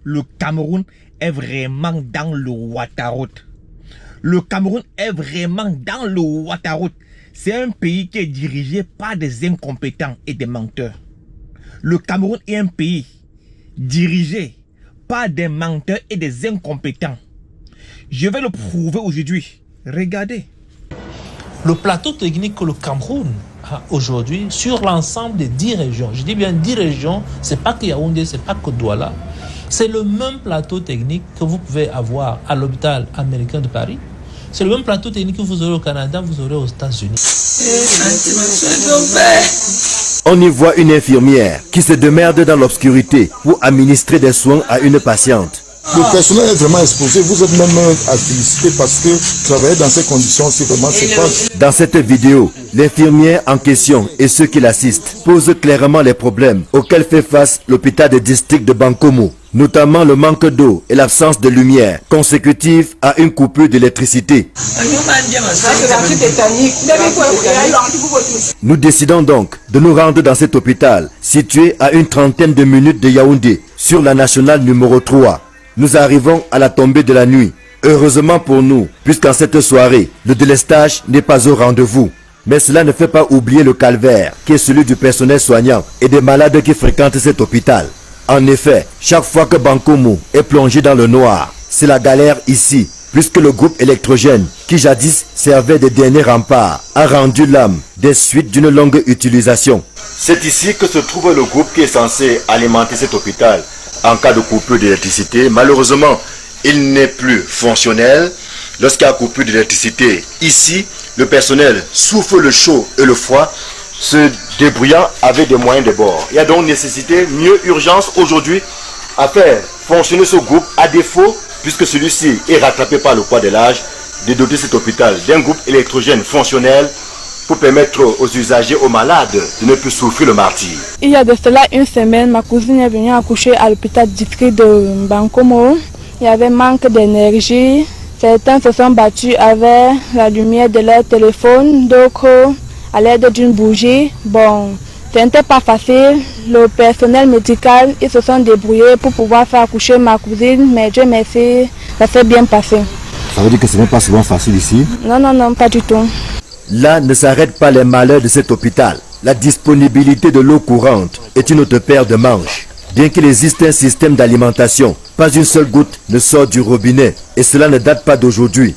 le Cameroun est vraiment dans le Ouattara. Le Cameroun est vraiment dans le Ouattara. C'est un pays qui est dirigé par des incompétents et des menteurs. Le Cameroun est un pays dirigé par des menteurs et des incompétents. Je vais le prouver aujourd'hui. Regardez. Le plateau technique que le Cameroun a aujourd'hui sur l'ensemble des 10 régions, je dis bien 10 régions, c'est pas que Yaoundé, c'est pas que Douala, c'est le même plateau technique que vous pouvez avoir à l'hôpital américain de Paris. C'est le même plateau technique que vous aurez au Canada, vous aurez aux États-Unis. On y voit une infirmière qui se démerde dans l'obscurité pour administrer des soins à une patiente. Le personnel est vraiment exposé. Vous êtes même à féliciter parce que travailler dans ces conditions, c'est vraiment c'est pas. Dans cette vidéo, l'infirmière en question et ceux qui l'assistent posent clairement les problèmes auxquels fait face l'hôpital de district de Bankomo, notamment le manque d'eau et l'absence de lumière consécutive à une coupure d'électricité. Nous décidons donc de nous rendre dans cet hôpital situé à une trentaine de minutes de Yaoundé sur la nationale numéro 3. Nous arrivons à la tombée de la nuit. Heureusement pour nous, puisqu'en cette soirée, le délestage n'est pas au rendez-vous. Mais cela ne fait pas oublier le calvaire qui est celui du personnel soignant et des malades qui fréquentent cet hôpital. En effet, chaque fois que Bankomo est plongé dans le noir, c'est la galère ici, puisque le groupe électrogène, qui jadis servait de dernier rempart, a rendu l'âme des suites d'une longue utilisation. C'est ici que se trouve le groupe qui est censé alimenter cet hôpital. En cas de coupure d'électricité, malheureusement, il n'est plus fonctionnel. Lorsqu'il y a coupure d'électricité, ici, le personnel souffre le chaud et le froid, se débrouillant avec des moyens de bord. Il y a donc nécessité, mieux urgence aujourd'hui, à faire fonctionner ce groupe, à défaut, puisque celui-ci est rattrapé par le poids de l'âge, de doter cet hôpital d'un groupe électrogène fonctionnel pour permettre aux usagers, aux malades, de ne plus souffrir le martyre. Il y a de cela une semaine, ma cousine est venue accoucher à l'hôpital district de Bankomo. Il y avait manque d'énergie. Certains se sont battus avec la lumière de leur téléphone, d'autres à l'aide d'une bougie. Bon, ce n'était pas facile. Le personnel médical, ils se sont débrouillés pour pouvoir faire accoucher ma cousine, mais Dieu merci, ça s'est bien passé. Ça veut dire que ce n'est pas souvent facile ici? Non, pas du tout. Là ne s'arrêtent pas les malheurs de cet hôpital. La disponibilité de l'eau courante est une autre paire de manches. Bien qu'il existe un système d'alimentation, pas une seule goutte ne sort du robinet. Et cela ne date pas d'aujourd'hui.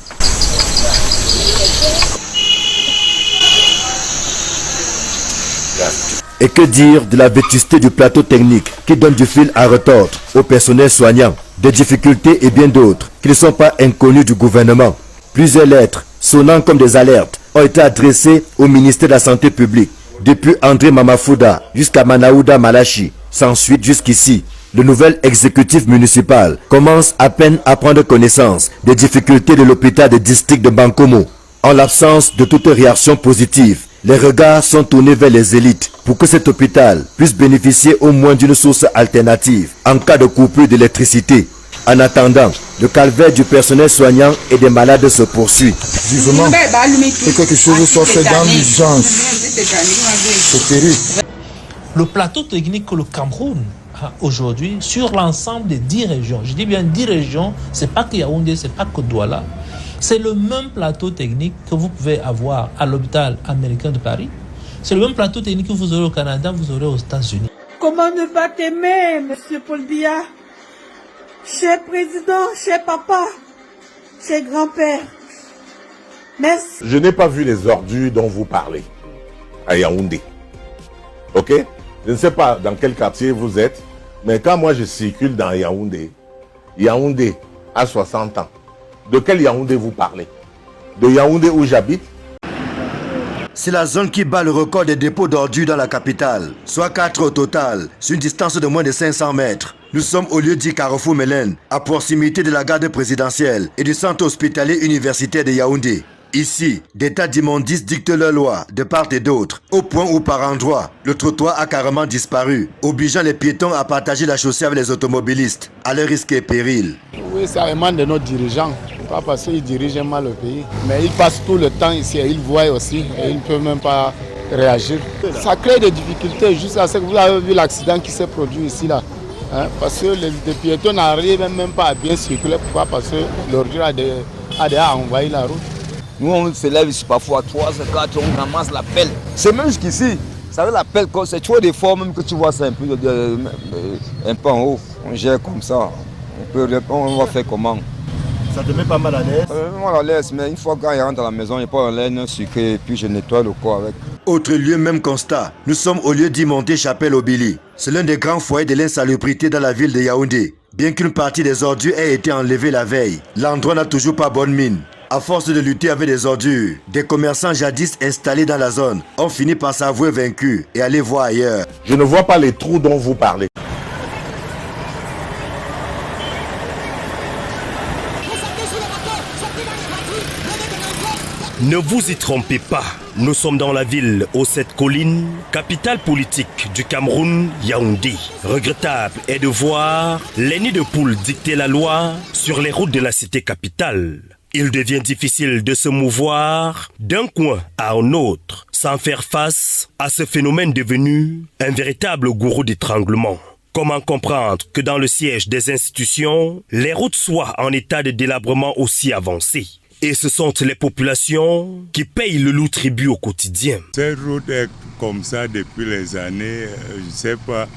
Et que dire de la vétusté du plateau technique qui donne du fil à retordre au personnel soignant, des difficultés et bien d'autres qui ne sont pas inconnues du gouvernement. Plusieurs lettres, sonnant comme des alertes, ont été adressées au ministère de la Santé publique, depuis André Mamafouda jusqu'à Manaouda Malachi, sans suite jusqu'ici. Le nouvel exécutif municipal commence à peine à prendre connaissance des difficultés de l'hôpital de district de Bankomo. En l'absence de toute réaction positive, les regards sont tournés vers les élites pour que cet hôpital puisse bénéficier au moins d'une source alternative en cas de coupure d'électricité. En attendant, le calvaire du personnel soignant et des malades se poursuit. Vivement que quelque chose soit fait dans l'urgence. C'est terrible. Le plateau technique que le Cameroun a aujourd'hui sur l'ensemble des 10 régions, je dis bien 10 régions, c'est pas que Yaoundé, c'est pas que Douala, c'est le même plateau technique que vous pouvez avoir à l'hôpital américain de Paris. C'est le même plateau technique que vous aurez au Canada, vous aurez aux États-Unis. Comment ne pas t'aimer, monsieur Paul Biya? Cher président, cher papa, cher grand-père, merci. Je n'ai pas vu les ordures dont vous parlez à Yaoundé. Ok? Je ne sais pas dans quel quartier vous êtes, mais quand moi je circule dans Yaoundé, Yaoundé a 60 ans. De quel Yaoundé vous parlez? De Yaoundé où j'habite? C'est la zone qui bat le record des dépôts d'ordures dans la capitale, soit 4 au total, sur une distance de moins de 500 mètres. Nous sommes au lieu dit Carrefour Mélène, à proximité de la garde présidentielle et du centre hospitalier universitaire de Yaoundé. Ici, des tas d'immondices dictent leur loi de part et d'autre, au point où par endroits, le trottoir a carrément disparu, obligeant les piétons à partager la chaussée avec les automobilistes, à leur risque et péril. Oui, ça émane de nos dirigeants, pas parce qu'ils dirigent mal le pays, mais ils passent tout le temps ici et ils voient aussi et ils ne peuvent même pas réagir. Ça crée des difficultés juste à ce que vous avez vu l'accident qui s'est produit ici là. Hein, parce que les piétons n'arrivent même pas à bien circuler. Pourquoi? Parce que l'ordure a déjà envahi la route. Nous, on se lève ici parfois à 3h, 4h, on ramasse la pelle. C'est même jusqu'ici. Vous savez, la pelle, c'est trop des fois même que tu vois ça un peu en haut. On gère comme ça. On va faire comment? Ça te met pas mal à l'aise? Mal à l'aise, mais une fois quand il rentre à la maison, il prend un laine sucré et puis je nettoie le corps avec. Autre lieu, même constat. Nous sommes au lieu dit Monté Chapelle Obili. C'est l'un des grands foyers de l'insalubrité dans la ville de Yaoundé. Bien qu'une partie des ordures ait été enlevée la veille, l'endroit n'a toujours pas bonne mine. À force de lutter avec des ordures, des commerçants jadis installés dans la zone ont fini par s'avouer vaincus et aller voir ailleurs. Je ne vois pas les trous dont vous parlez. Ne vous y trompez pas, nous sommes dans la ville aux 7 collines, capitale politique du Cameroun, Yaoundé. Regrettable est de voir les nids de poules dicter la loi sur les routes de la cité capitale. Il devient difficile de se mouvoir d'un coin à un autre sans faire face à ce phénomène devenu un véritable gourou d'étranglement. Comment comprendre que dans le siège des institutions, les routes soient en état de délabrement aussi avancé? Et ce sont les populations qui payent le lourd tribut au quotidien. Cette route est comme ça depuis les années, je ne sais pas,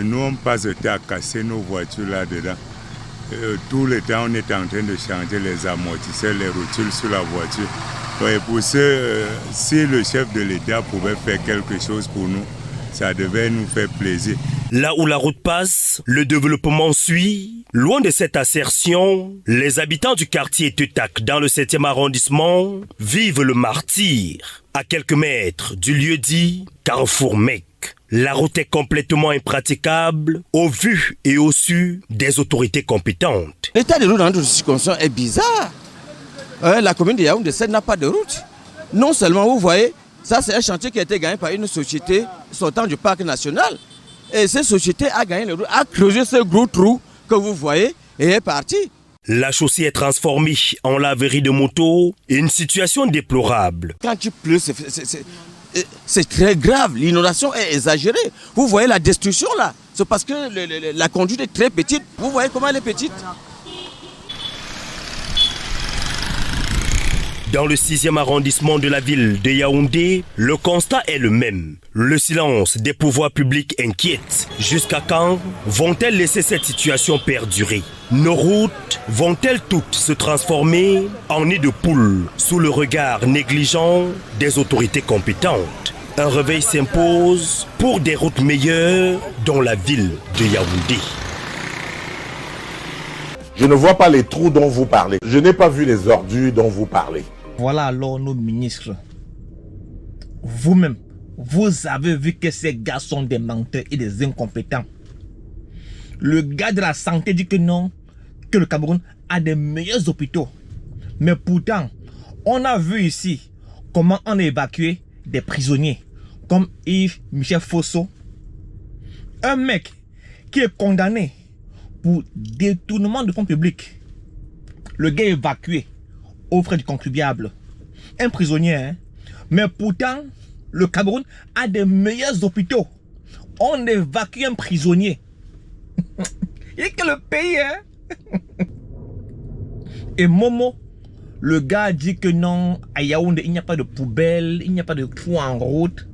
nous on passe le temps à casser nos voitures là-dedans. Tout le temps on est en train de changer les amortisseurs, les rotules sur la voiture. Et pour ce, si le chef de l'État pouvait faire quelque chose pour nous, ça devait nous faire plaisir. Là où la route passe, le développement suit. Loin de cette assertion, les habitants du quartier Teutak dans le 7e arrondissement vivent le martyre. À quelques mètres du lieu dit Carrefour Mec, la route est complètement impraticable au vu et au su des autorités compétentes. L'état de route dans notre circonscription est bizarre. La commune de Yaoundé n'a pas de route. Non seulement, vous voyez, ça c'est un chantier qui a été gagné par une société sortant du parc national. Et cette société a gagné le route, a creusé ce gros trou que vous voyez et est partie. La chaussée est transformée en laverie de moto, une situation déplorable. Quand il pleut, c'est très grave, l'inondation est exagérée. Vous voyez la destruction là, c'est parce que la conduite est très petite. Vous voyez comment elle est petite? Dans le 6e arrondissement de la ville de Yaoundé, le constat est le même. Le silence des pouvoirs publics inquiète. Jusqu'à quand vont-elles laisser cette situation perdurer? Nos routes vont-elles toutes se transformer en nid de poules sous le regard négligent des autorités compétentes? Un réveil s'impose pour des routes meilleures dans la ville de Yaoundé. Je ne vois pas les trous dont vous parlez. Je n'ai pas vu les ordures dont vous parlez. Voilà alors nos ministres. Vous-même, vous avez vu que ces gars sont des menteurs et des incompétents. Le gars de la santé dit que non, que le Cameroun a des meilleurs hôpitaux. Mais pourtant, on a vu ici comment on a évacué des prisonniers comme Yves Michel Fosso. Un mec qui est condamné pour détournement de fonds publics. Le gars est évacué aux frais du contribuable. Un prisonnier, hein? Mais pourtant, le Cameroun a des meilleurs hôpitaux. On évacue un prisonnier. Il est que le pays, hein? Et Momo, le gars dit que non, à Yaoundé, il n'y a pas de poubelle, il n'y a pas de trou en route.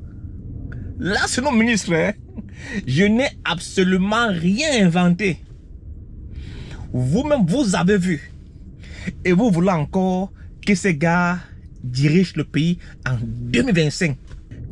Là, c'est nos ministres, hein? Je n'ai absolument rien inventé. Vous-même, vous avez vu. Et vous voulez encore que ces gars dirigent le pays en 2025.